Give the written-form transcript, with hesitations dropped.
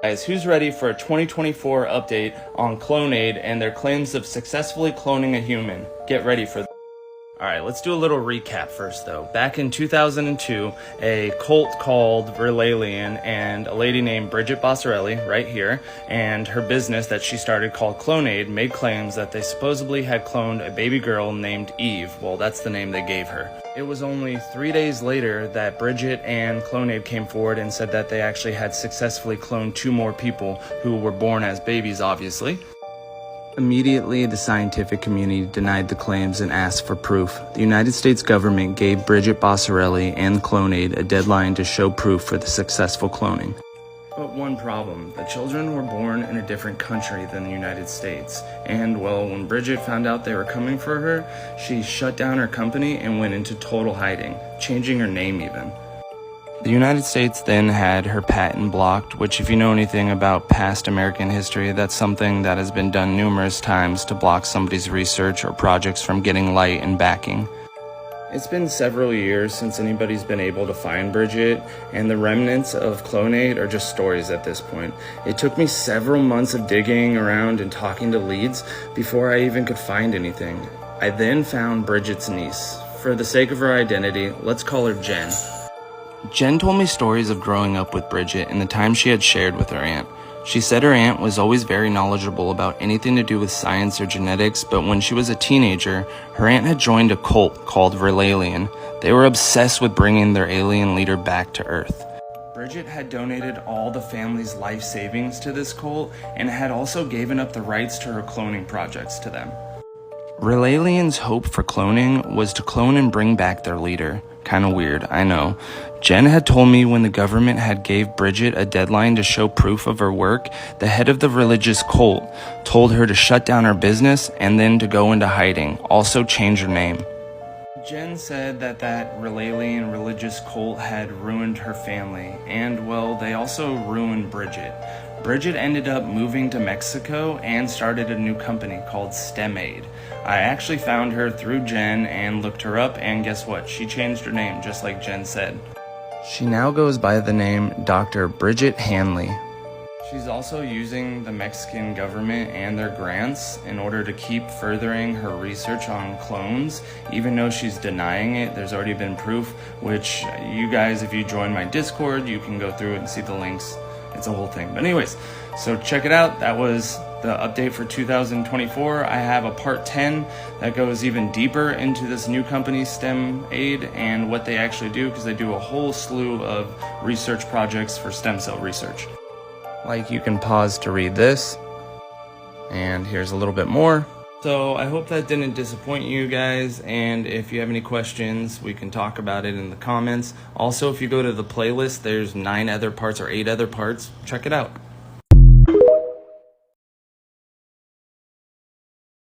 Guys, who's ready for a 2024 update on Clonaid and their claims of successfully cloning a human? Get ready for that. Alright, let's do a little recap first though. Back in 2002, a cult called Verlailian and a lady named Bridget Bossarelli, right here, and her business that she started called Clonaid made claims that they supposedly had cloned a baby girl named Eve. Well, that's the name they gave her. It was only 3 days later that Bridget and Clonaid came forward and said that they actually had successfully cloned 2 more people who were born as babies, obviously. Immediately, the scientific community denied the claims and asked for proof. The United States government gave Bridget Bossarelli and Clonaid a deadline to show proof for the successful cloning. But one problem, the children were born in a different country than the United States. And well, when Bridget found out they were coming for her, she shut down her company and went into total hiding, changing her name even. The United States then had her patent blocked, which if you know anything about past American history, that's something that has been done numerous times to block somebody's research or projects from getting light and backing. It's been several years since anybody's been able to find Bridget, and the remnants of Clonaid are just stories at this point. It took me several months of digging around and talking to leads before I even could find anything. I then found Bridget's niece. For the sake of her identity, let's call her Jen. Jen told me stories of growing up with Bridget and the time she had shared with her aunt. She said her aunt was always very knowledgeable about anything to do with science or genetics, but when she was a teenager, her aunt had joined a cult called Verlailian. They were obsessed with bringing their alien leader back to Earth. Bridget had donated all the family's life savings to this cult and had also given up the rights to her cloning projects to them. Verlailian's hope for cloning was to clone and bring back their leader. Kinda weird, I know. Jen had told me when the government had gave Bridget a deadline to show proof of her work, the head of the religious cult told her to shut down her business and then to go into hiding, also change her name. Jen said that Verlailian religious cult had ruined her family, and well, they also ruined Bridget. Bridget ended up moving to Mexico and started a new company called Stemaid. I actually found her through Jen and looked her up, and guess what? She changed her name, just like Jen said. She now goes by the name Dr. Bridget Hanley. She's also using the Mexican government and their grants in order to keep furthering her research on clones. Even though she's denying it, there's already been proof, which you guys, if you join my Discord, you can go through it and see the links. It's a whole thing. But anyways, so check it out. That was the update for 2024. I have a part 10 that goes even deeper into this new company, Stemaid, and what they actually do, because they do a whole slew of research projects for stem cell research. Like, you can pause to read this, and here's a little bit more. So I hope that didn't disappoint you guys, and if you have any questions, we can talk about it in the comments. Also, if you go to the playlist, there's 9 other parts or 8 other parts. Check it out.